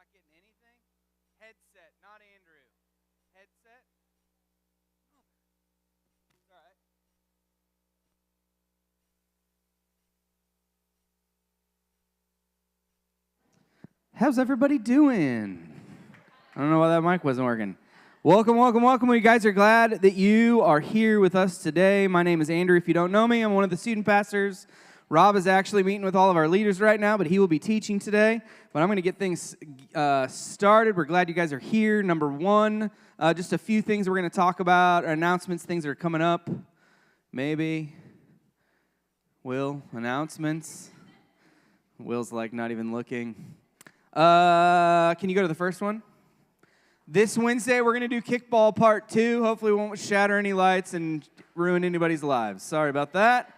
getting anything? Headset, not Andrew. Headset? Oh. It's all right. How's everybody doing? I don't know why that mic wasn't working. Welcome, welcome, welcome. We guys are glad that you are here with us today. My name is Andrew. If you don't know me, I'm one of the student pastors. Rob is actually meeting with all of our leaders right now, but he will be teaching today. But I'm going to get things started. We're glad you guys are here. Number one, just a few things we're going to talk about, announcements, things that are coming up. Maybe. Will, announcements. Will's like not even looking. Can you go to the first one? This Wednesday, we're going to do kickball part 2. Hopefully, we won't shatter any lights and ruin anybody's lives. Sorry about that.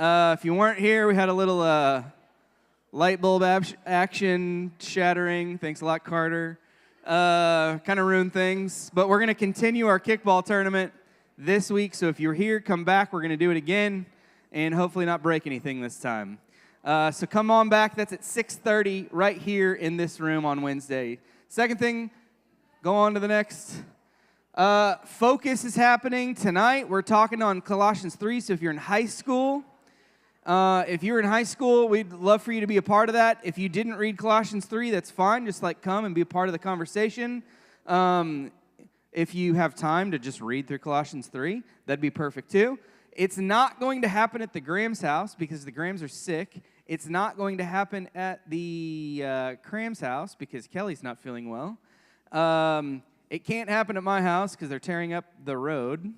If you weren't here, we had a little light bulb action shattering. Thanks a lot, Carter. Kind of ruined things. But we're going to continue our kickball tournament this week. So if you're here, come back. We're going to do it again and hopefully not break anything this time. So come on back. That's at 6:30 right here in this room on Wednesday. Second thing, go on to the next. Focus is happening tonight. We're talking on Colossians 3. So if you're in high school, we'd love for you to be a part of that. If you didn't read Colossians 3, that's fine. Just come and be a part of the conversation. If you have time to just read through Colossians 3, that'd be perfect too. It's not going to happen at the Graham's house because the Grahams are sick. It's not going to happen at the Cram's house because Kelly's not feeling well. It can't happen at my house because they're tearing up the road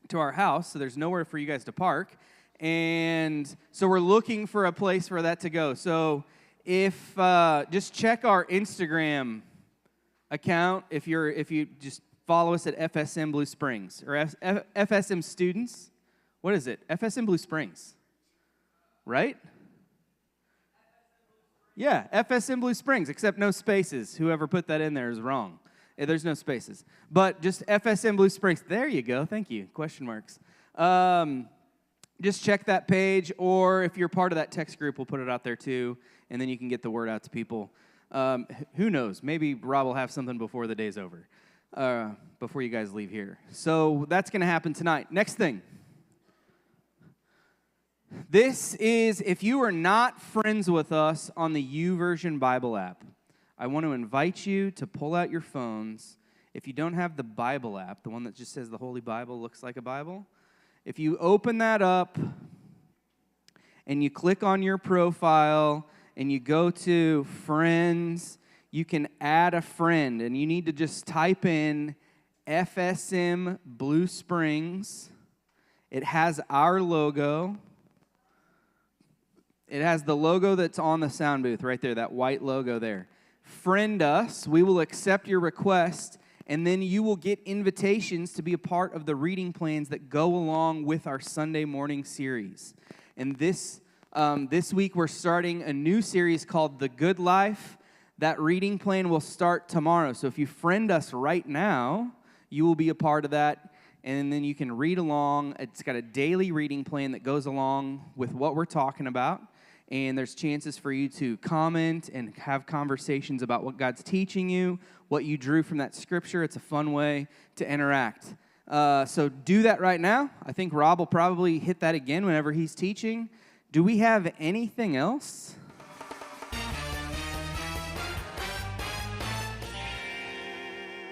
to our house, so there's nowhere for you guys to park. And so we're looking for a place for that to go. So if just check our Instagram account if you just follow us at FSM Blue Springs or FSM Students. What is it? FSM Blue Springs, right? Yeah, FSM Blue Springs, except no spaces. Whoever put that in there is wrong. There's no spaces. But just FSM Blue Springs. There you go. Thank you. Question marks. Just check that page, or if you're part of that text group, we'll put it out there too, and then you can get the word out to people. Who knows? Maybe Rob will have something before the day's over, before you guys leave here. So that's going to happen tonight. Next thing. This is, if you are not friends with us on the YouVersion Bible app, I want to invite you to pull out your phones. If you don't have the Bible app, the one that just says the Holy Bible looks like a Bible, if you open that up and you click on your profile and you go to friends, you can add a friend, and you need to just type in FSM Blue Springs. It has our logo. It has the logo that's on the sound booth right there, that white logo there. Friend us. We will accept your request, and then you will get invitations to be a part of the reading plans that go along with our Sunday morning series. And this week we're starting a new series called The Good Life. That reading plan will start tomorrow. So if you friend us right now, you will be a part of that, and then you can read along. It's got a daily reading plan that goes along with what we're talking about. And there's chances for you to comment and have conversations about what God's teaching you, what you drew from that scripture. It's a fun way to interact. So do that right now. I think Rob will probably hit that again whenever he's teaching. Do we have anything else?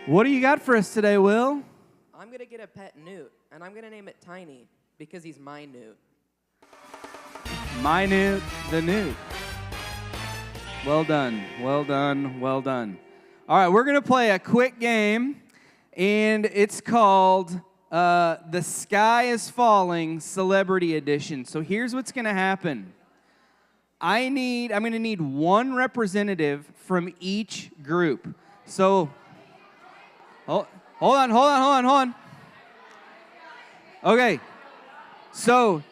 What do you got for us today, Will? I'm going to get a pet newt, and I'm going to name it Tiny because he's my newt. My newt, the newt. Well done, well done, well done. All right, we're going to play a quick game, and it's called The Sky is Falling Celebrity Edition. So here's what's going to happen. I'm going to need one representative from each group. So, hold on. Okay, so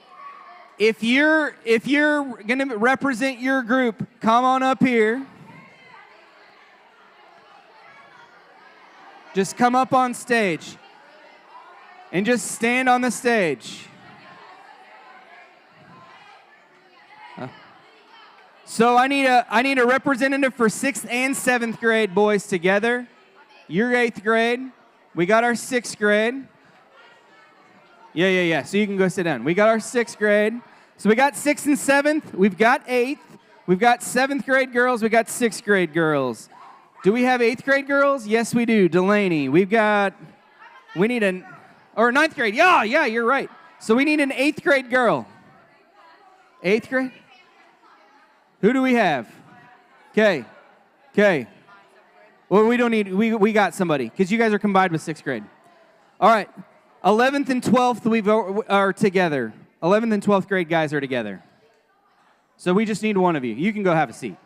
if you're going to represent your group, come on up here. Just come up on stage and just stand on the stage. So I need a representative for 6th and 7th grade boys together. You're 8th grade. We got our 6th grade. Yeah. So you can go sit down. We got our 6th grade. So we got 6th and 7th. We've got 8th. We've got 7th grade girls. We got 6th grade girls. Do we have 8th grade girls? Yes, we do. Delaney. We need an, or 9th grade. Yeah, you're right. So we need an 8th grade girl. 8th grade? Who do we have? Okay. Well, we don't need, we got somebody, because you guys are combined with 6th grade. All right. 11th and 12th are together. 11th and 12th grade guys are together. So we just need one of you. You can go have a seat.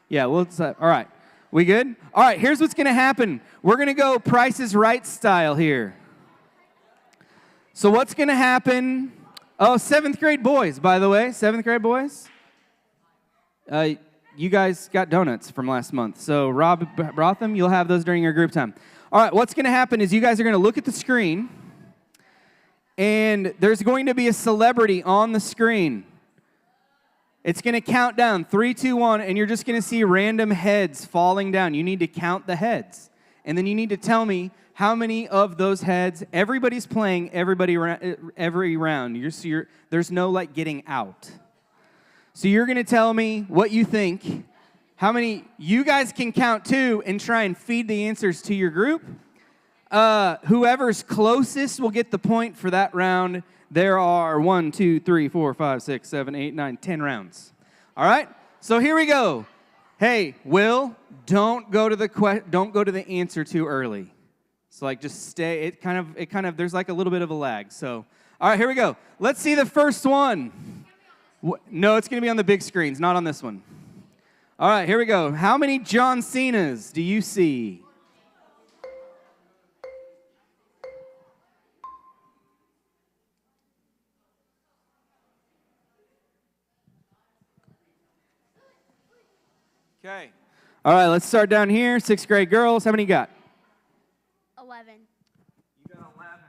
Yeah, all right. We good? All right, here's what's going to happen. We're going to go Price is Right style here. So what's going to happen? Oh, 7th grade boys, by the way. 7th grade boys. You guys got donuts from last month. So Rob brought them. You'll have those during your group time. All right, what's going to happen is you guys are going to look at the screen, and there's going to be a celebrity on the screen. It's going to count down, 3, 2, 1, and you're just going to see random heads falling down. You need to count the heads. And then you need to tell me how many of those heads, everybody's playing every round. There's no, like, getting out. So you're going to tell me what you think, how many, you guys can count too and try and feed the answers to your group. Whoever's closest will get the point for that round. There are 1, 2, 3, 4, 5, 6, 7, 8, 9, 10 rounds. All right? So here we go. Hey, Will, don't go to the answer too early. So like just stay, it kind of there's like a little bit of a lag. So all right, here we go. Let's see the first one. No, it's going to be on the big screens, not on this one. All right, here we go. How many John Cenas do you see? Okay. All right, let's start down here. 6th grade girls. How many you got? 11. You got 11.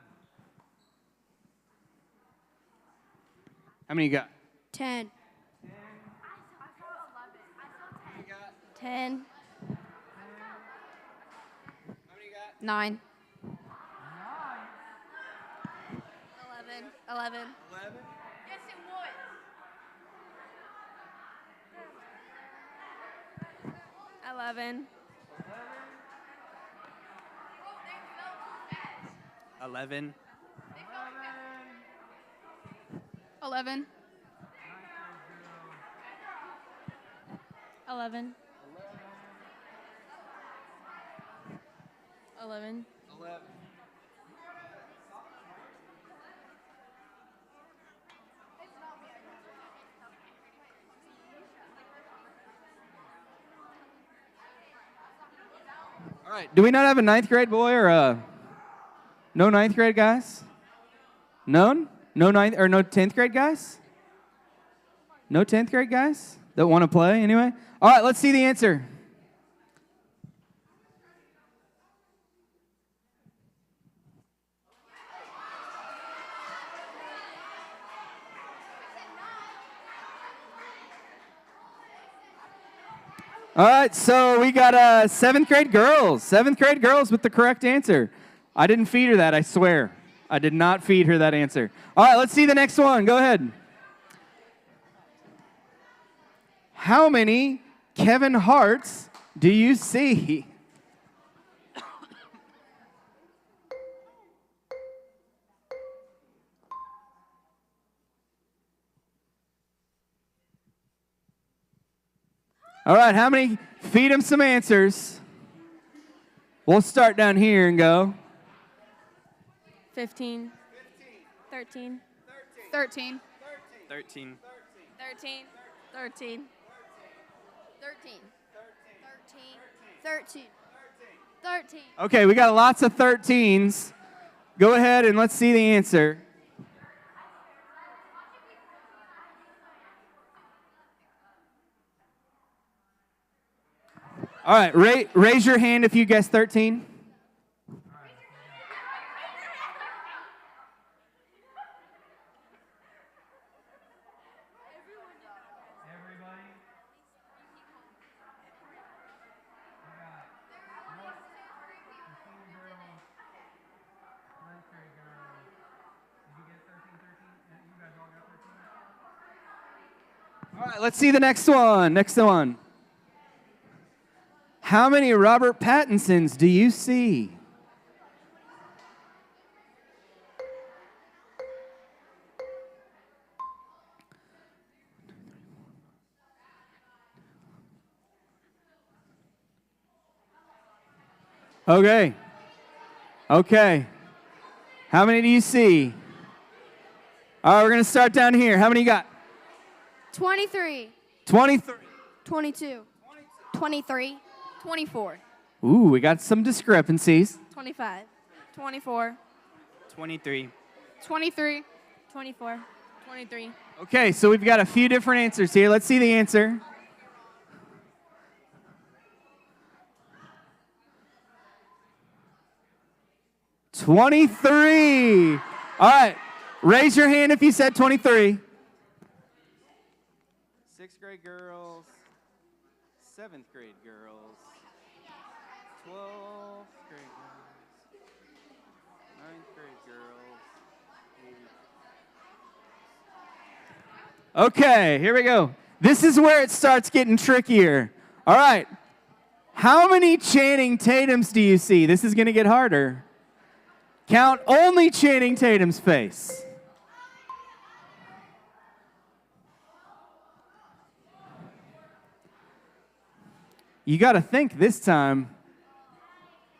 How many you got? 10. 10. How many you got? 9. 11. 11? Yes, it would. 11. 11. 11. 11. 11. 11. All right. Do we not have a 9th grade boy or no 9th grade guys? None? No 9th or no 10th grade guys? No 10th grade guys that want to play anyway? All right, let's see the answer. All right, so we got 7th grade girls. 7th grade girls with the correct answer. I didn't feed her that, I swear. I did not feed her that answer. All right, let's see the next one. Go ahead. How many Kevin Harts do you see? All right, how many? Feed them some answers. We'll start down here and go. 15. 13. 13. 13. 13. 13. 13. 13. 13. Okay, we got lots of 13s. Go ahead and let's see the answer. All right, raise your hand if you guess 13. right, let's see the next one. Next one. How many Robert Pattinsons do you see? Okay. Okay. How many do you see? All right, we're going to start down here. How many you got? 23. 23. 22. 23. 24. Ooh, we got some discrepancies. 25. 24. 23. 23. 24. 23. Okay, so we've got a few different answers here. Let's see the answer. $23. All right, raise your hand if you said 23. 6th grade girls, 7th grade girls, 12th grade girls, 9th grade girls. Okay, here we go. This is where it starts getting trickier. All right, how many Channing Tatums do you see? This is going to get harder. Count only Channing Tatum's face. You got to think this time,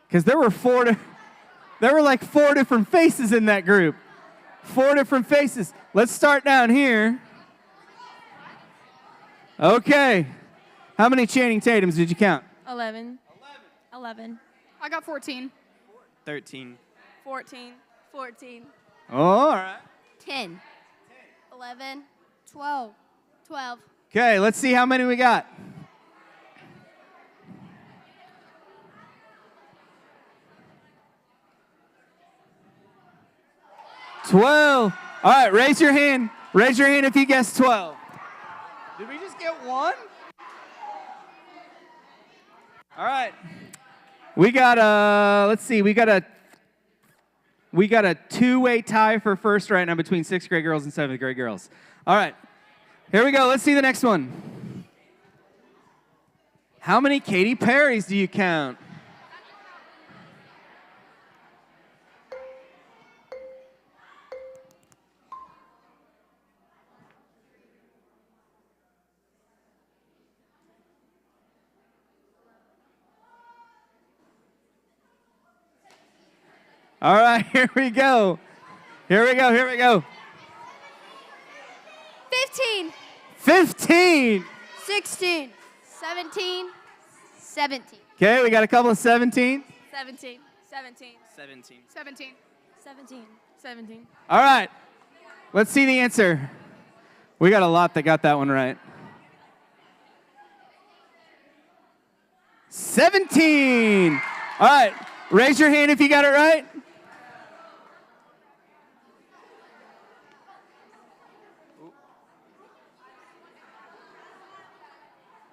because there were like four different faces in that group. 4 different faces. Let's start down here. Okay. How many Channing Tatums did you count? 11. 11. I got 14. 13. 14. 14. Oh, all right. 10. 11. 12. 12. Okay, let's see how many we got. $12. All right, raise your hand. Raise your hand if you guessed 12. Did we just get one? All right. We got let's see, we got a two-way tie for first right now between 6th grade girls and 7th grade girls. All right, here we go. Let's see the next one. How many Katy Perrys do you count? All right, here we go. Here we go, here we go. 15. 15. 16. 17. 17. Okay, we got a couple of 17. 17. 17. 17. 17. 17. 17. All right, let's see the answer. We got a lot that got that one right. 17. All right, raise your hand if you got it right.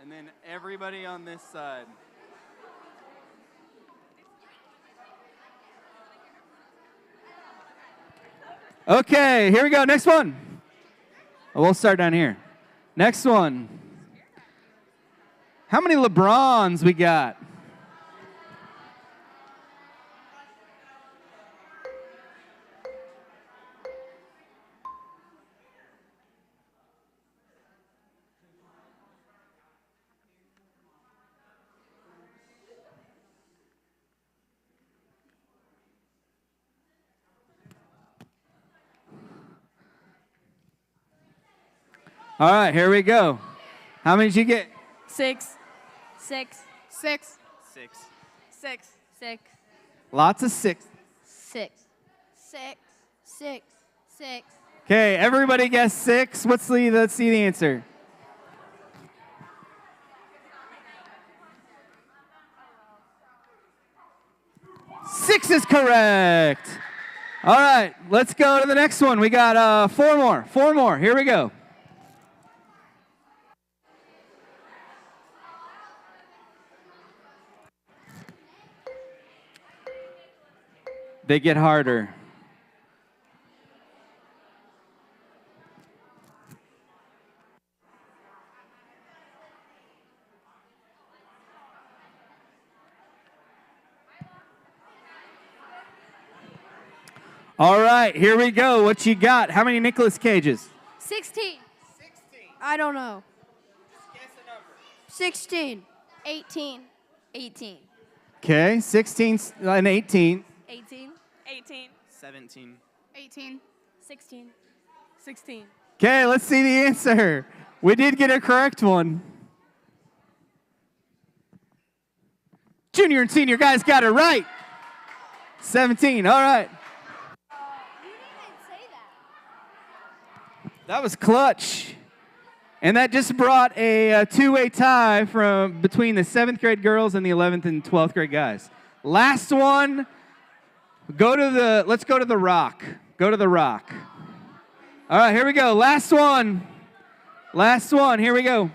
And then everybody on this side. Okay, here we go. Next one. We'll start down here. Next one. How many LeBrons we got? All right, here we go. How many did you get? 6. 6. 6. 6. 6. 6. Lots of 6. 6. 6. 6. 6. Okay, everybody guess 6. Let's see the answer. 6 is correct. All right, let's go to the next one. We got 4 more. 4 more. Here we go. They get harder. All right, here we go. What you got? How many Nicolas Cages? 16. I don't know. Guess a number. 16. 18. 18. Okay, 16 and 18. 18. 18. 17. 18. 16. 16. Okay, let's see the answer. We did get a correct one. Junior and senior guys got it right. 17, all right. You didn't even say that. That was clutch. And that just brought a two-way tie from between the 7th grade girls and the 11th and 12th grade guys. Last one. Let's go to the rock. Go to the rock. All right, here we go. Last one. Last one. Here we go.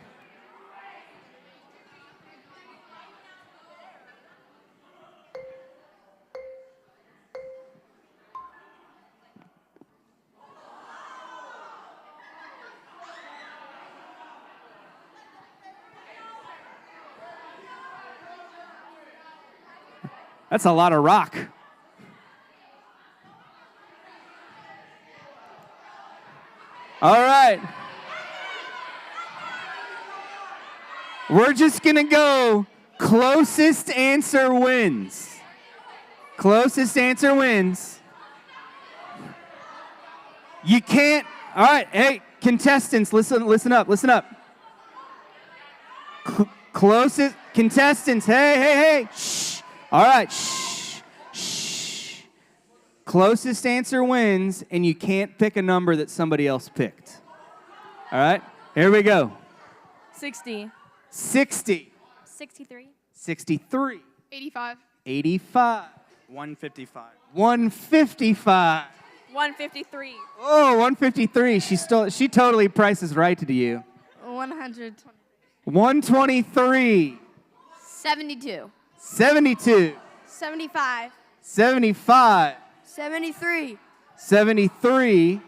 That's a lot of rock. All right. We're just going to go closest answer wins. Closest answer wins. You can't. All right. Hey, contestants, listen up. Closest contestants. Hey. Shh. All right, shh. Closest answer wins, and you can't pick a number that somebody else picked. All right, here we go. 60. 60. 63. 63. 85. 85. 155. 155. 153. Oh, 153. She totally prices right to you. 120. 123. 72. 72. 75. 75. 73. 73.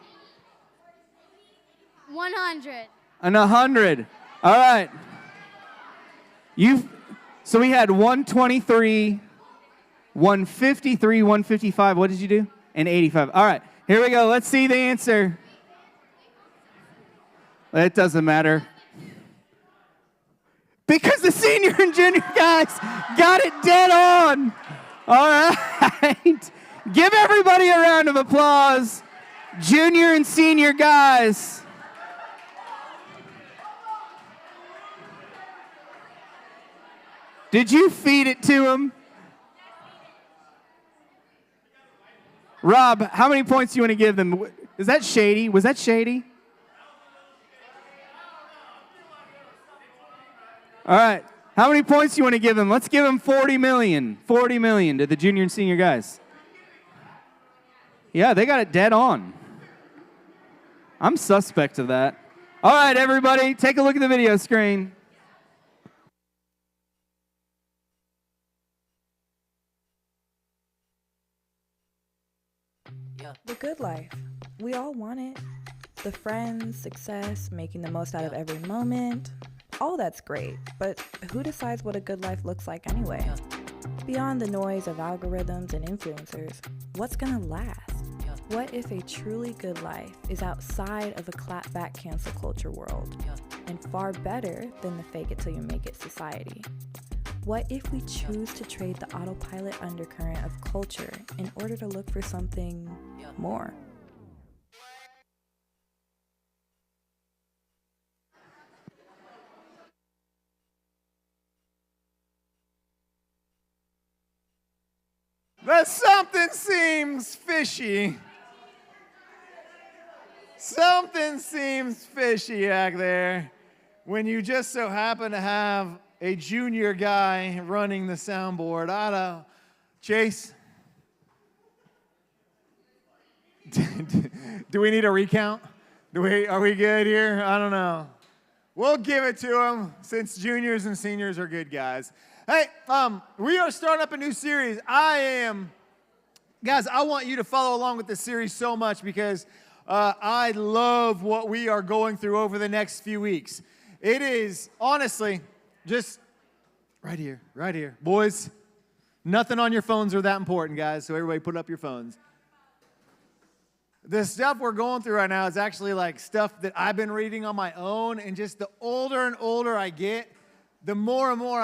100. And 100. All right. So we had 123, 153, 155. What did you do? And 85. All right. Here we go. Let's see the answer. It doesn't matter. Because the senior and junior guys got it dead on. All right. Give everybody a round of applause. Junior and senior guys. Did you feed it to him? Rob, how many points do you want to give them? Is that shady? Was that shady? All right. How many points do you want to give them? Let's give them 40 million. 40 million to the junior and senior guys. Yeah, they got it dead on. I'm suspect of that. All right, everybody, take a look at the video screen. The good life. We all want it. The friends, success, making the most out of every moment. All that's great, but who decides what a good life looks like anyway? Beyond the noise of algorithms and influencers, what's gonna last? What if a truly good life is outside of a clapback cancel culture world and far better than the fake it till you make it society? What if we choose to trade the autopilot undercurrent of culture in order to look for something more? That something seems fishy. Something seems fishy back there when you just so happen to have a junior guy running the soundboard. I don't know. Chase? Do we need a recount? Are we good here? I don't know. We'll give it to him since juniors and seniors are good guys. Hey, we are starting up a new series. Guys, I want you to follow along with this series so much because I love what we are going through over the next few weeks. It is, honestly, just right here. Boys, nothing on your phones are that important, guys, so everybody put up your phones. the stuff we're going through right now is actually like stuff that I've been reading on my own, and just the older and older I get, the more and more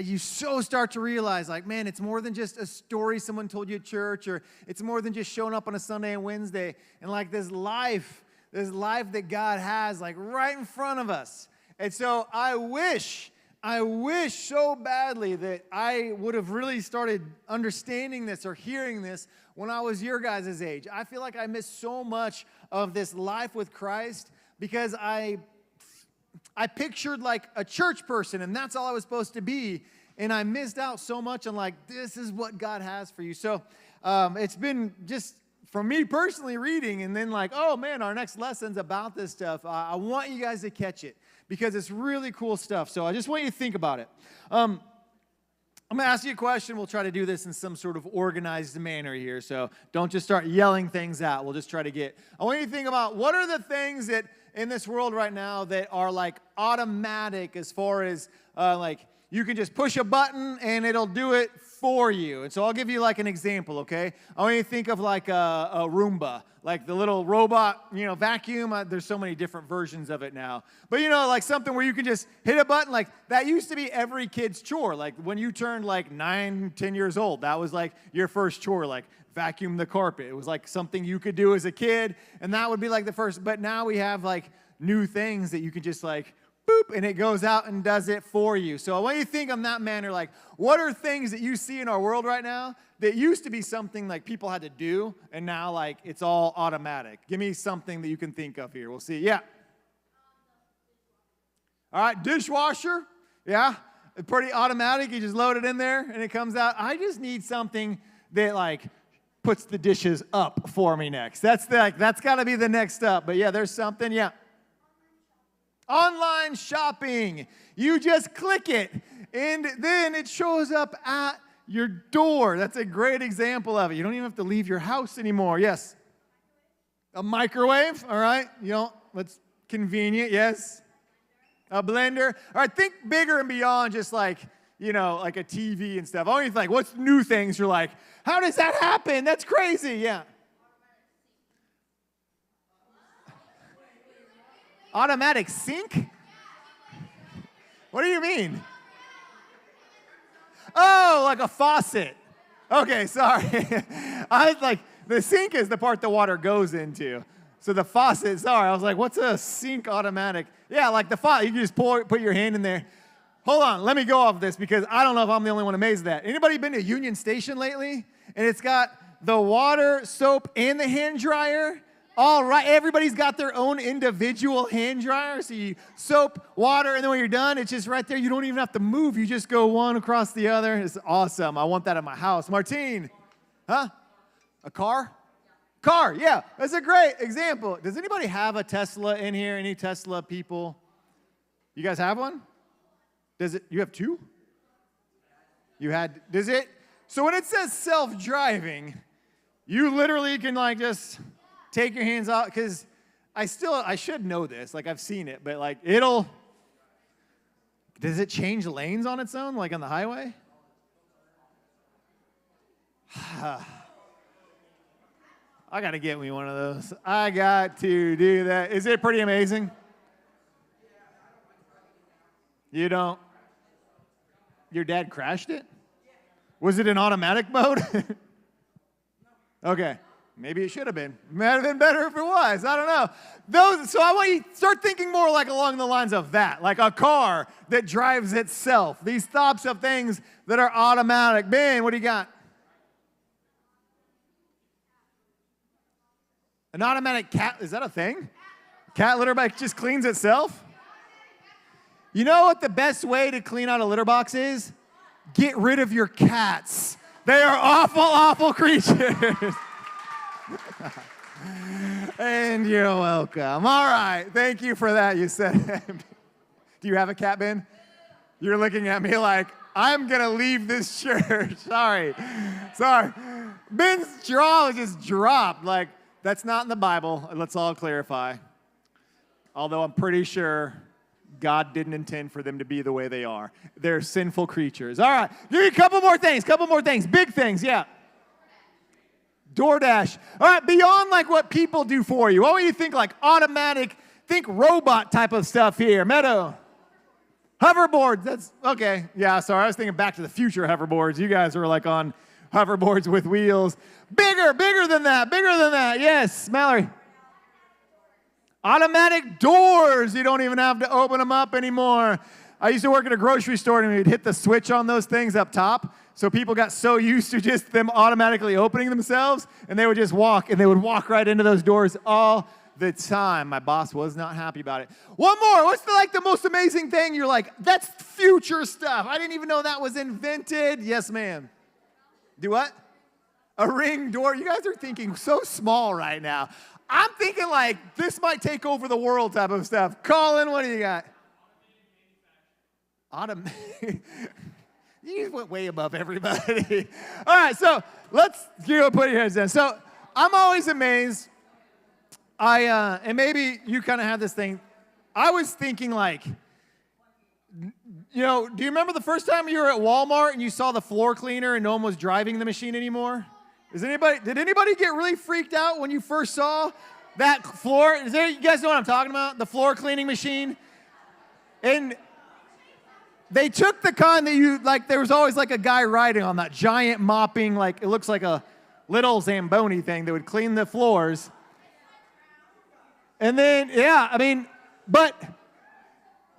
you so start to realize, like, man, it's more than just a story someone told you at church, or it's more than just showing up on a Sunday and Wednesday, and like this life that God has like right in front of us. And so I wish so badly that I would have really started understanding this or hearing this when I was your guys' age. I feel like I missed so much of this life with Christ because I pictured like a church person, and that's all I was supposed to be, and I missed out so much on like, this is what God has for you. So it's been just, for me personally, reading, and then like, oh man, our next lesson's about this stuff. I want you guys to catch it because it's really cool stuff. So I just want you to think about it. I'm going to ask you a question. We'll try to do this in some sort of organized manner here. So don't just start yelling things out. We'll just try to I want you to think about, what are the things that in this world right now that are like automatic, as far as like you can just push a button and it'll do it for you. And so I'll give you like an example, okay? I want you to think of like a Roomba, like the little robot, vacuum. There's so many different versions of it now. But like something where you can just hit a button. Like that used to be every kid's chore. Like when you turned like 9, 10 years old, that was like your first chore, like vacuum the carpet. It was like something you could do as a kid, and that would be like the first. But now we have like new things that you can just like boop, and it goes out and does it for you. So I want you to think on that manner, like, what are things that you see in our world right now that used to be something like people had to do, and now like it's all automatic? Give me something that you can think of here. We'll see. Yeah. All right, dishwasher. Yeah, it's pretty automatic. You just load it in there, and it comes out. I just need something that like puts the dishes up for me next. That's got to be the next step. But yeah, there's something. Yeah. Online shopping. You just click it, and then it shows up at your door. That's a great example of it. You don't even have to leave your house anymore. Yes. A microwave, all right? That's convenient, yes. A blender. All right, think bigger and beyond just like, like a TV and stuff. I want you to think, what's new things you're like, how does that happen? That's crazy, yeah. Automatic sink? What do you mean? Oh, like a faucet. Okay, sorry. I was like, the sink is the part the water goes into. So the faucet, sorry, I was like, what's a sink automatic? Yeah, like the faucet, you can just put your hand in there. Hold on, let me go off this because I don't know if I'm the only one amazed at that. Anybody been to Union Station lately? And it's got the water, soap, and the hand dryer. All right, everybody's got their own individual hand dryer. So you soap, water, and then when you're done, it's just right there. You don't even have to move. You just go one across the other. It's awesome. I want that in my house. Martine, huh? A car? Car, yeah. That's a great example. Does anybody have a Tesla in here? Any Tesla people? You guys have one? You have two? Does it? So when it says self-driving, you literally can like just take your hands off, because I should know this, like I've seen it, but like does it change lanes on its own, like on the highway? I gotta get me one of those. I got to do that. Is it pretty amazing? You don't? Your dad crashed it? Was it in automatic mode? Okay. Maybe it should have been. Might have been better if it was. I don't know. So I want you to start thinking more like along the lines of that, like a car that drives itself. These thoughts of things that are automatic. Ben, what do you got? An automatic cat, is that a thing? Cat litter box just cleans itself? You know what the best way to clean out a litter box is? Get rid of your cats. They are awful, awful creatures. And you're welcome. All right. Thank you for that. You said, do you have a cat, Ben? You're looking at me like, I'm going to leave this church. Sorry. Ben's jaw just dropped. Like, that's not in the Bible. Let's all clarify. Although I'm pretty sure God didn't intend for them to be the way they are. They're sinful creatures. All right. Give me a couple more things. Big things, yeah. DoorDash. All right, beyond like what people do for you, what do you think like automatic, think robot type of stuff here? Meadow. Hoverboards, that's, okay. Yeah, sorry, I was thinking Back to the Future hoverboards. You guys were like on hoverboards with wheels. Bigger than that, Yes, Mallory. Automatic doors. You don't even have to open them up anymore. I used to work at a grocery store and we'd hit the switch on those things up top. So people got so used to just them automatically opening themselves and they would just walk and they would walk right into those doors all the time. My boss was not happy about it. One more. What's the most amazing thing? You're like, that's future stuff. I didn't even know that was invented. Yes, ma'am. Do what? A ring door. You guys are thinking so small right now. I'm thinking like this might take over the world type of stuff. Colin, what do you got? Automatic. You just went way above everybody. All right, so let's put your heads down. So I'm always amazed. And maybe you kind of have this thing. I was thinking like, do you remember the first time you were at Walmart and you saw the floor cleaner and no one was driving the machine anymore? Did anybody get really freaked out when you first saw that floor? You guys know what I'm talking about? The floor cleaning machine? And they took the kind that there was always like a guy riding on that giant mopping, like it looks like a little Zamboni thing that would clean the floors. And then, but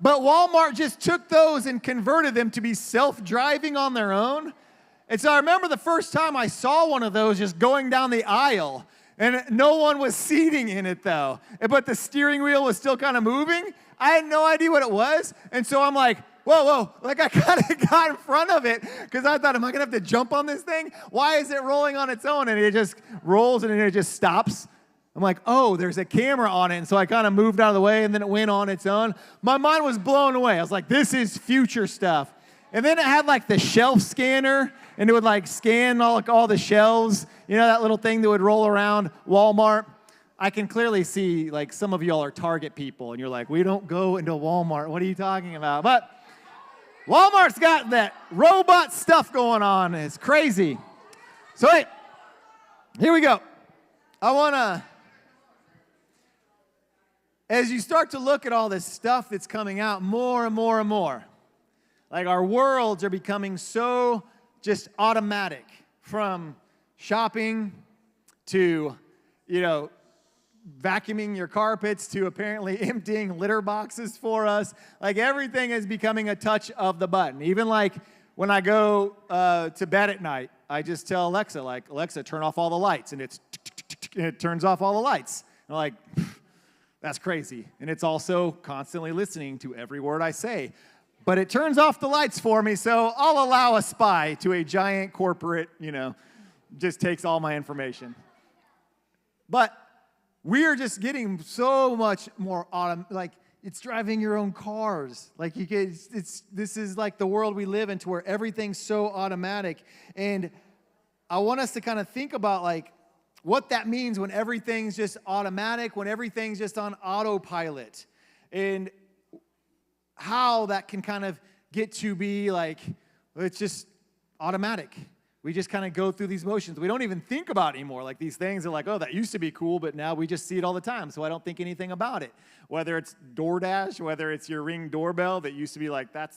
Walmart just took those and converted them to be self-driving on their own. And so I remember the first time I saw one of those just going down the aisle, and no one was seating in it though, but the steering wheel was still kind of moving. I had no idea what it was, and so I'm like, whoa, like I kind of got in front of it because I thought, am I going to have to jump on this thing? Why is it rolling on its own? And it just rolls and then it just stops. I'm like, oh, there's a camera on it. And so I kind of moved out of the way and then it went on its own. My mind was blown away. I was like, this is future stuff. And then it had like the shelf scanner and it would like scan all the shelves. You know, that little thing that would roll around Walmart. I can clearly see like some of y'all are Target people and you're like, we don't go into Walmart. What are you talking about? But Walmart's got that robot stuff going on. It's crazy. So hey, here we go. I want to, as you start to look at all this stuff that's coming out more and more and more, like our worlds are becoming so just automatic, from shopping to, vacuuming your carpets to apparently emptying litter boxes for us. Like everything is becoming a touch of the button. Even like when I go to bed at night, I just tell Alexa, like, Alexa, turn off all the lights. And it turns off all the lights. And I'm like, that's crazy. And it's also constantly listening to every word I say. But it turns off the lights for me, so I'll allow a spy to a giant corporate, just takes all my information. But we are just getting so much more like it's driving your own cars. Like this is like the world we live in, to where everything's so automatic. And I want us to kind of think about like what that means when everything's just automatic, when everything's just on autopilot, and how that can kind of get to be like, it's just automatic. We just kind of go through these motions. We don't even think about it anymore. Like these things are like, oh, that used to be cool, but now we just see it all the time, so I don't think anything about it. Whether it's DoorDash, whether it's your Ring doorbell that used to be like, that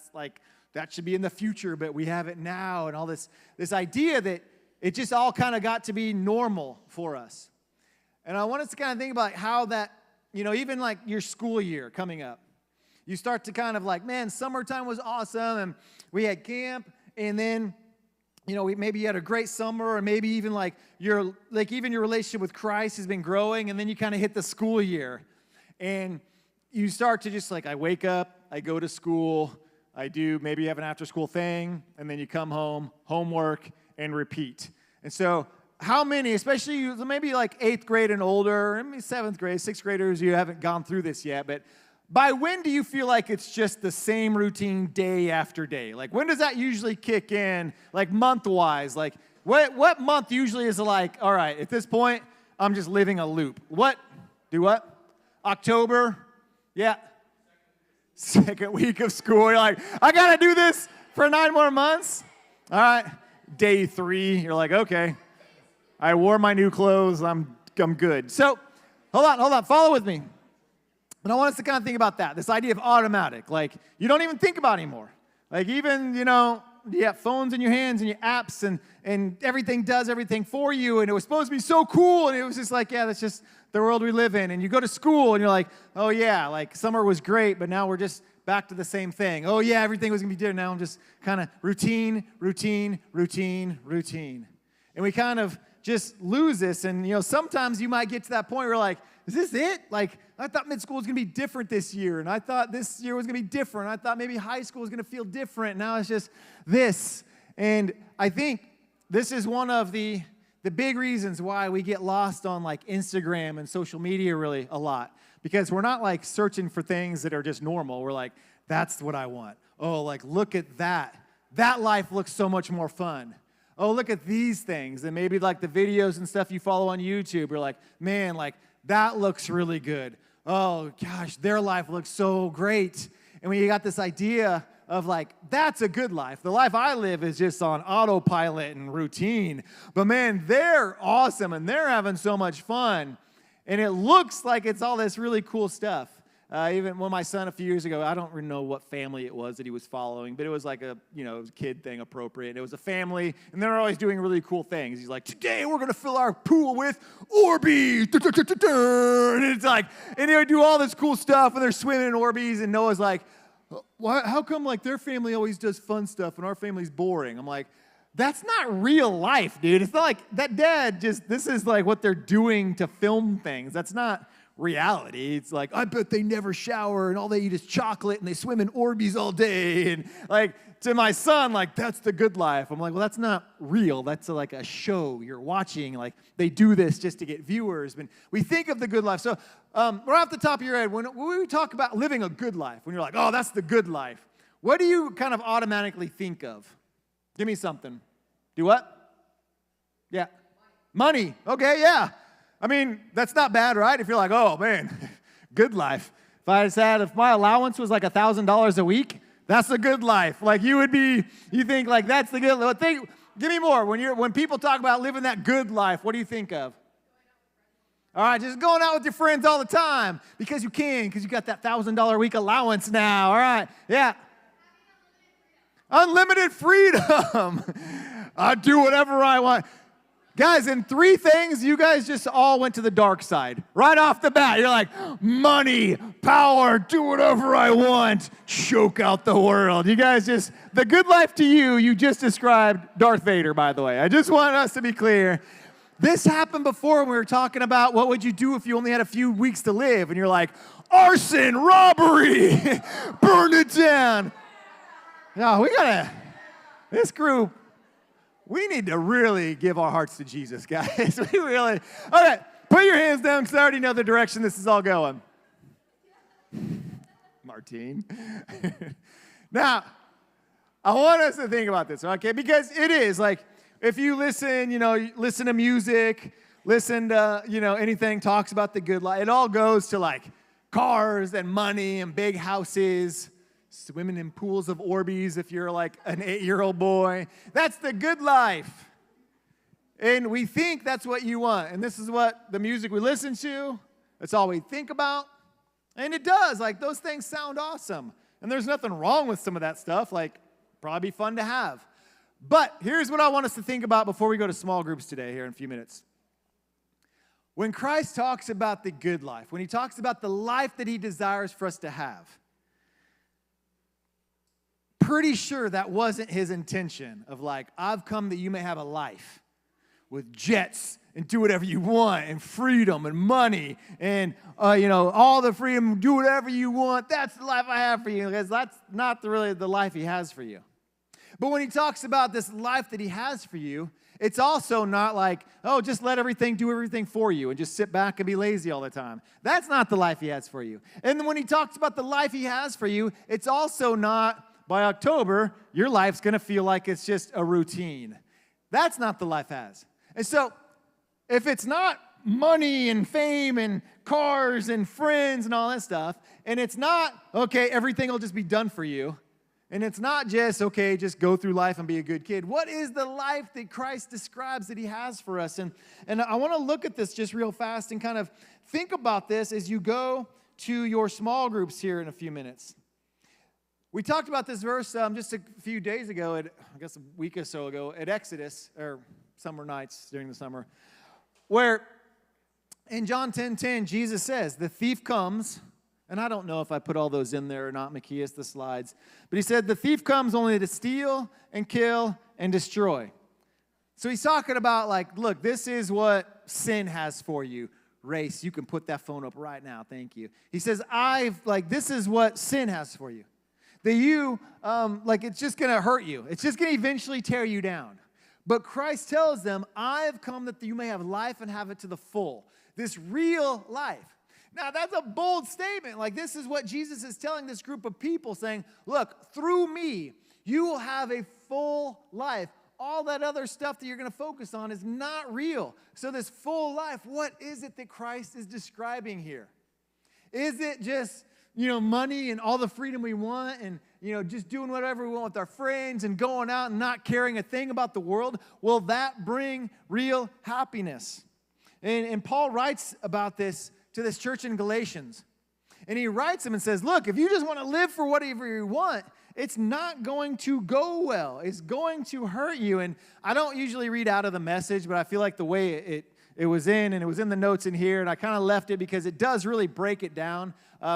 should be in the future, but we have it now, and all this idea that it just all kind of got to be normal for us. And I want us to kind of think about how that, even like your school year coming up, you start to kind of like, man, summertime was awesome, and we had camp, and then maybe you had a great summer, or maybe even like your relationship with Christ has been growing, and then you kind of hit the school year, and you start to just like, I wake up, I go to school, maybe you have an after-school thing, and then you come home, homework, and repeat. And so how many, especially maybe like 8th grade and older, maybe 7th grade, 6th graders, you haven't gone through this yet, but by when do you feel like it's just the same routine day after day? Like when does that usually kick in, like month-wise? Like what month usually is like, all right, at this point, I'm just living a loop. Do what? October? Yeah. Second week of school. You're like, I got to do this for 9 more months? All right. Day 3, you're like, okay. I wore my new clothes. I'm good. So, hold on. Follow with me. And I want us to kind of think about that, this idea of automatic. Like, you don't even think about it anymore. Like, even, you have phones in your hands and your apps and everything does everything for you. And it was supposed to be so cool. And it was just like, yeah, that's just the world we live in. And you go to school and you're like, oh, yeah, like summer was great, but now we're just back to the same thing. Oh, yeah, everything was going to be different. Now I'm just kind of routine. And we kind of just lose this. And, sometimes you might get to that point where you're like, is this it? Like, I thought mid-school was going to be different this year. And I thought this year was going to be different. I thought maybe high school was going to feel different. Now it's just this. And I think this is one of the big reasons why we get lost on, like, Instagram and social media really a lot. Because we're not, like, searching for things that are just normal. We're like, that's what I want. Oh, like, look at that. That life looks so much more fun. Oh, look at these things. And maybe, like, the videos and stuff you follow on YouTube, you're like, man, like, that looks really good. Oh, gosh, their life looks so great. And when you got this idea of, like, that's a good life. The life I live is just on autopilot and routine. But, man, they're awesome, and they're having so much fun. And it looks like it's all this really cool stuff. Even when my son a few years ago, I don't really know what family it was that he was following, but it was like a, kid thing appropriate. It was a family, and they're always doing really cool things. He's like, today we're going to fill our pool with Orbeez. And it's like, and they would do all this cool stuff, and they're swimming in Orbeez, and Noah's like, how come like their family always does fun stuff and our family's boring? I'm like, that's not real life, dude. It's not like that dad this is like what they're doing to film things. That's not reality. It's like, I bet they never shower and all they eat is chocolate and they swim in Orbeez all day. And like to my son, like that's the good life. I'm like, well, that's not real. That's like a show you're watching. Like they do this just to get viewers. But we think of the good life. So right off the top of your head, when we talk about living a good life, when you're like, oh, that's the good life, what do you kind of automatically think of? Give me something. Do what? Yeah. Money. Okay, yeah. I mean, that's not bad, right? If you're like, oh, man, good life. If my allowance was like $1,000 a week, that's a good life. Like you think like that's the good life. Give me more. When people talk about living that good life, what do you think of? All right, just going out with your friends all the time because you got that $1,000 a week allowance now. All right, yeah. Unlimited freedom. I do whatever I want. Guys, in 3 things, you guys just all went to the dark side. Right off the bat, you're like, money, power, do whatever I want, choke out the world. You guys the good life to you just described Darth Vader, by the way. I just want us to be clear. This happened before when we were talking about what would you do if you only had a few weeks to live. And you're like, arson, robbery, burn it down. No, this group, we need to really give our hearts to Jesus, guys. Okay, put your hands down because I already know the direction this is all going. Martine. Now, I want us to think about this, okay? Because it is, like, if you listen to music, listen to, anything talks about the good life, it all goes to, like, cars and money and big houses, swimming in pools of Orbeez if you're like an 8-year-old boy. That's the good life. And we think that's what you want. And this is what the music we listen to, that's all we think about. And it does. Like, those things sound awesome. And there's nothing wrong with some of that stuff. Like, probably fun to have. But here's what I want us to think about before we go to small groups today here in a few minutes. When Christ talks about the good life, when he talks about the life that he desires for us to have, pretty sure that wasn't his intention of like, I've come that you may have a life with jets and do whatever you want and freedom and money and, all the freedom, do whatever you want. That's the life I have for you, because that's not really the life he has for you. But when he talks about this life that he has for you, it's also not like, oh, just let everything do everything for you and just sit back and be lazy all the time. That's not the life he has for you. And when he talks about the life he has for you, it's also not, by October, your life's going to feel like it's just a routine. That's not the life has. And so, if it's not money and fame and cars and friends and all that stuff, and it's not, okay, everything will just be done for you, And it's not just, okay, just go through life and be a good kid. What is the life that Christ describes that he has for us? And I want to look at this just real fast and kind of think about this as you go to your small groups here in a few minutes. We talked about this verse just a few days ago, I guess a week or so ago, at Exodus, or summer nights during the summer, where in John 10:10, Jesus says, the thief comes, and I don't know if I put all those in there or not, Macias, the slides, but he said, the thief comes only to steal and kill and destroy. So he's talking about, like, look, this is what sin has for you. Race, you can put that phone up right now, thank you. He says, this is what sin has for you. That you, it's just going to hurt you. It's just going to eventually tear you down. But Christ tells them, I have come that you may have life and have it to the full. This real life. Now, that's a bold statement. Like, this is what Jesus is telling this group of people, saying, look, through me, you will have a full life. All that other stuff that you're going to focus on is not real. So this full life, what is it that Christ is describing here? Is it just, money and all the freedom we want and, just doing whatever we want with our friends and going out and not caring a thing about the world? Will that bring real happiness? And Paul writes about this to this church in Galatians. And he writes them and says, look, if you just want to live for whatever you want, it's not going to go well. It's going to hurt you. And I don't usually read out of the Message, but I feel like the way it was in, and it was in the notes in here, and I kind of left it because it does really break it down.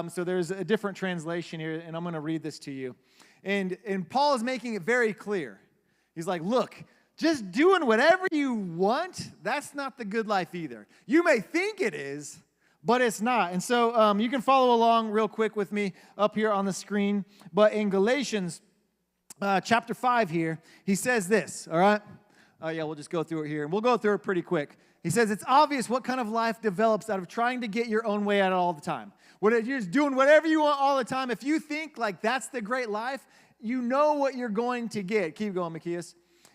So there's a different translation here, and I'm going to read this to you. And Paul is making it very clear. He's like, look, just doing whatever you want, that's not the good life either. You may think it is, but it's not. And so you can follow along real quick with me up here on the screen. But in Galatians chapter 5 here, he says this, all right? We'll just go through it here. And we'll go through it pretty quick. He says, it's obvious what kind of life develops out of trying to get your own way out all the time. When you're just doing whatever you want all the time, if you think like that's the great life, you know what you're going to get. Keep going, Macias.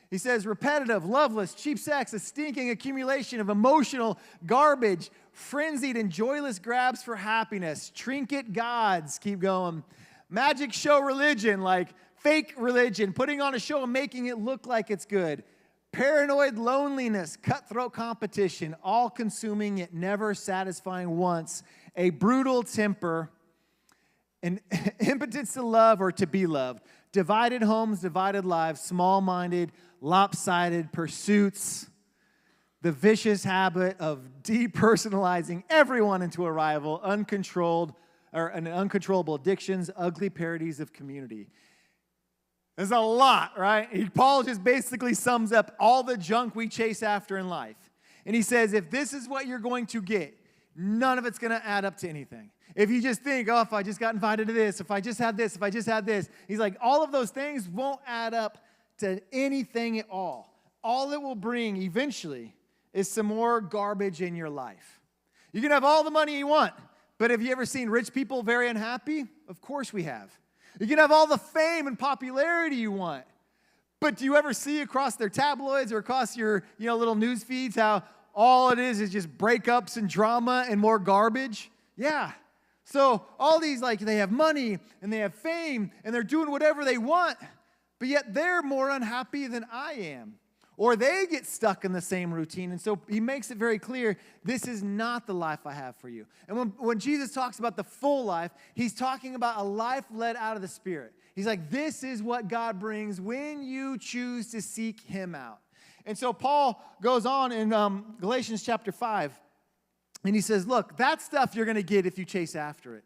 He says, repetitive, loveless, cheap sex, a stinking accumulation of emotional garbage, frenzied and joyless grabs for happiness, trinket gods, keep going, magic show religion, like fake religion, putting on a show and making it look like it's good, paranoid loneliness, cutthroat competition, all-consuming yet never satisfying once, a brutal temper, an impotence to love or to be loved, divided homes, divided lives, small-minded, lopsided pursuits, the vicious habit of depersonalizing everyone into a rival, uncontrollable addictions, ugly parodies of community. There's a lot, right? Paul just basically sums up all the junk we chase after in life. And he says, if this is what you're going to get, none of it's going to add up to anything. If you just think, if I just got invited to this, if I just had this, if I just had this, he's like, all of those things won't add up to anything at all. All it will bring eventually is some more garbage in your life. You can have all the money you want, but have you ever seen rich people very unhappy? Of course we have. You can have all the fame and popularity you want, but do you ever see across their tabloids or across your little news feeds how all it is just breakups and drama and more garbage? Yeah. So all these, they have money and they have fame and they're doing whatever they want, but yet they're more unhappy than I am. Or they get stuck in the same routine. And so he makes it very clear, this is not the life I have for you. And when Jesus talks about the full life, he's talking about a life led out of the Spirit. He's like, this is what God brings when you choose to seek him out. And so Paul goes on in Galatians chapter 5, and he says, look, that stuff you're going to get if you chase after it.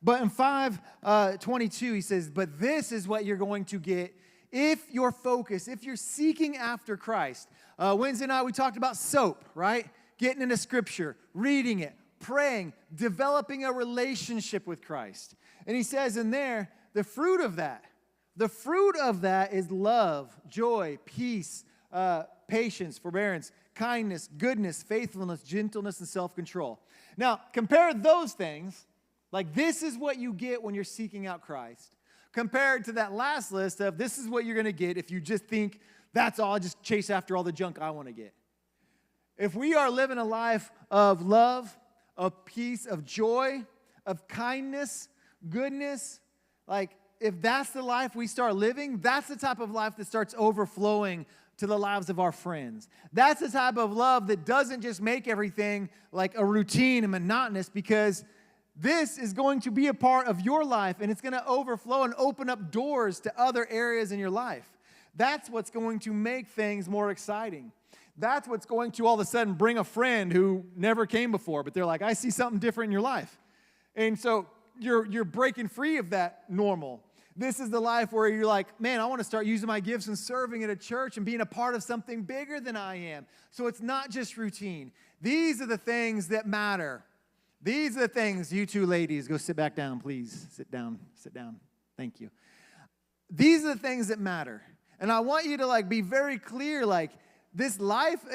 But in 5:22, he says, but this is what you're going to get if you're focused, if you're seeking after Christ. Wednesday night, we talked about SOAP, right? Getting into Scripture, reading it, praying, developing a relationship with Christ. And he says in there, the fruit of that is love, joy, peace, patience, forbearance, kindness, goodness, faithfulness, gentleness, and self-control. Now, compare those things, like this is what you get when you're seeking out Christ, compared to that last list of this is what you're going to get if you just think, that's all, just chase after all the junk I want to get. If we are living a life of love, of peace, of joy, of kindness, goodness, if that's the life we start living, that's the type of life that starts overflowing to the lives of our friends. That's the type of love that doesn't just make everything like a routine and monotonous, because this is going to be a part of your life, and it's going to overflow and open up doors to other areas in your life. That's what's going to make things more exciting. That's what's going to all of a sudden bring a friend who never came before, but they're like, I see something different in your life. And so you're breaking free of that normal. This is the life where you're like, man, I want to start using my gifts and serving at a church and being a part of something bigger than I am. So it's not just routine. These are the things that matter. These are the things, you two ladies, go sit back down, please. Sit down. Thank you. These are the things that matter. And I want you to like be very clear, like this life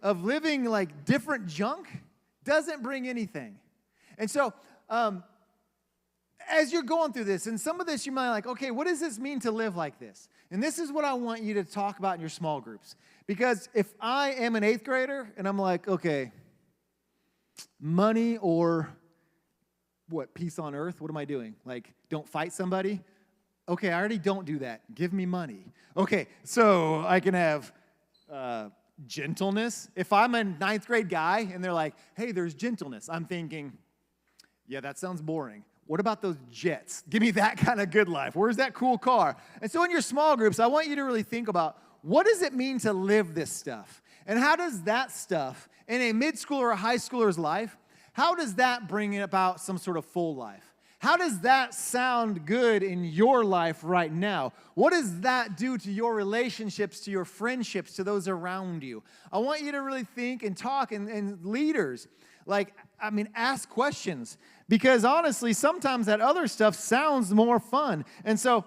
of living like different junk doesn't bring anything. And so, as you're going through this, and some of this you might like, okay, what does this mean to live like this? And this is what I want you to talk about in your small groups. Because if I am an 8th grader and I'm like, okay, money or what, peace on earth? What am I doing? Like, don't fight somebody? Okay, I already don't do that. Give me money. Okay, so I can have gentleness. If I'm a 9th grade guy and they're like, hey, there's gentleness, I'm thinking, yeah, that sounds boring. What about those jets? Give me that kind of good life. Where's that cool car? And so in your small groups, I want you to really think about, what does it mean to live this stuff? And how does that stuff, in a mid-schooler or a high schooler's life, how does that bring about some sort of full life? How does that sound good in your life right now? What does that do to your relationships, to your friendships, to those around you? I want you to really think and talk, and leaders, ask questions. Because honestly, sometimes that other stuff sounds more fun. And so,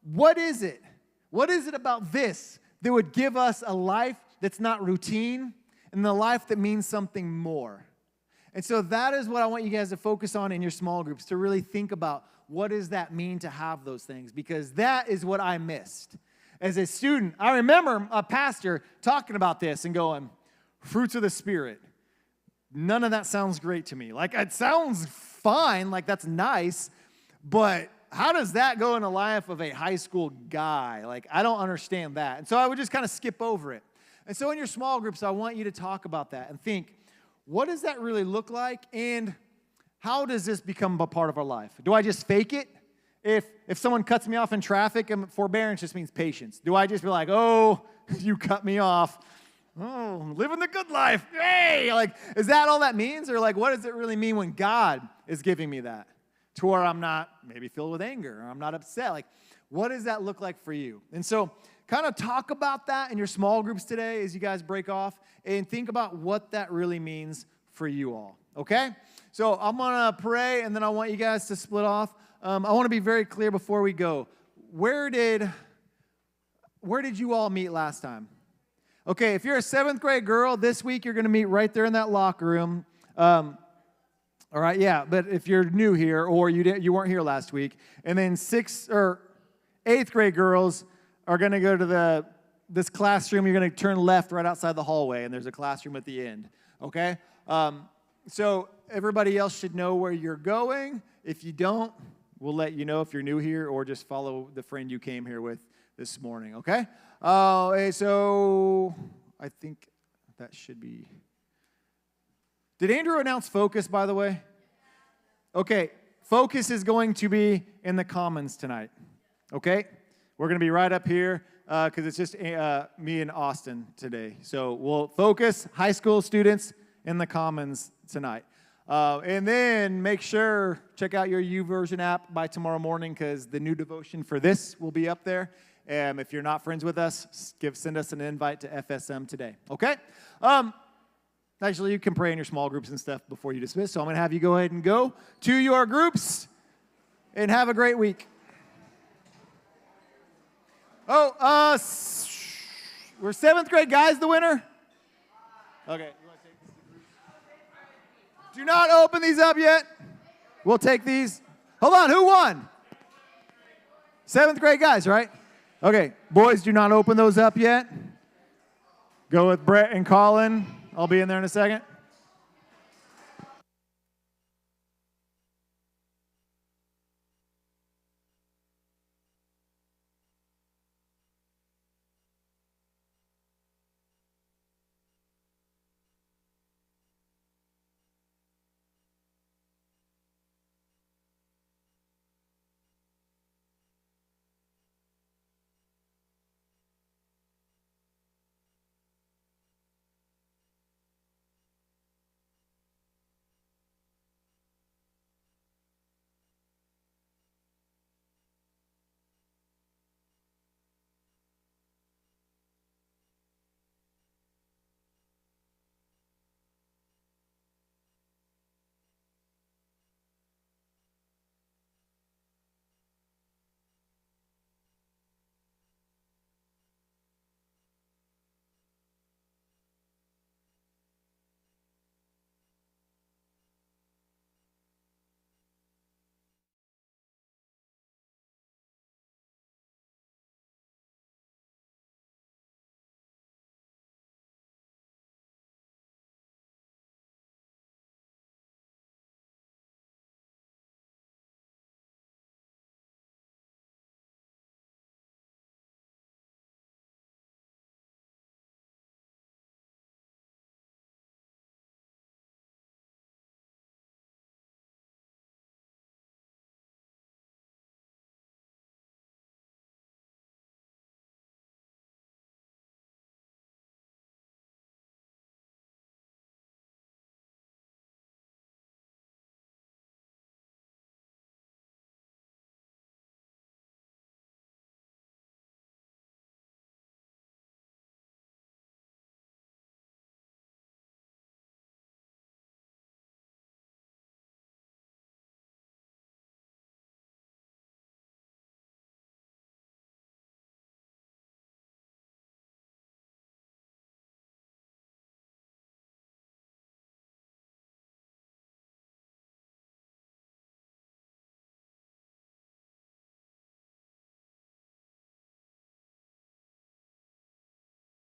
what is it? What is it about this that would give us a life that's not routine and the life that means something more? And so that is what I want you guys to focus on in your small groups, to really think about what does that mean to have those things, because that is what I missed. As a student, I remember a pastor talking about this and going, fruits of the Spirit. None of that sounds great to me. Like, it sounds fine, like that's nice, but how does that go in the life of a high school guy? Like, I don't understand that. And so I would just kind of skip over it. And so in your small groups, I want you to talk about that and think, what does that really look like, and how does this become a part of our life? Do I just fake it? If someone cuts me off in traffic, and forbearance just means patience. Do I just be like, oh, you cut me off? Oh, I'm living the good life. Hey! Like, is that all that means? Or like, what does it really mean when God is giving me that? To where I'm not maybe filled with anger, or I'm not upset. Like, what does that look like for you? And so kind of talk about that in your small groups today as you guys break off, and think about what that really means for you all, okay? So I'm going to pray, and then I want you guys to split off. I want to be very clear before we go. Where did you all meet last time? Okay, if you're a 7th grade girl, this week you're going to meet right there in that locker room. All right, yeah, but if you're new here or you weren't here last week, and then 6th or 8th grade girls are going to go to this classroom. You're going to turn left right outside the hallway, and there's a classroom at the end, okay? So everybody else should know where you're going. If you don't, we'll let you know if you're new here, or just follow the friend you came here with this morning, okay? So I think that should be... Did Andrew announce Focus, by the way? Okay, Focus is going to be in the Commons tonight, okay? We're going to be right up here because it's just me and Austin today. So we'll Focus, high school students, in the Commons tonight. And then make sure, check out your YouVersion app by tomorrow morning, because the new devotion for this will be up there. If you're not friends with us, send us an invite to FSM today, okay? Actually, you can pray in your small groups and stuff before you dismiss, so I'm going to have you go ahead and go to your groups, and have a great week. Oh, we're 7th grade guys the winner? Okay. You want to take this? Do not open these up yet. We'll take these. Hold on, who won? 7th grade guys, right? Okay, boys, do not open those up yet. Go with Brett and Colin. I'll be in there in a second.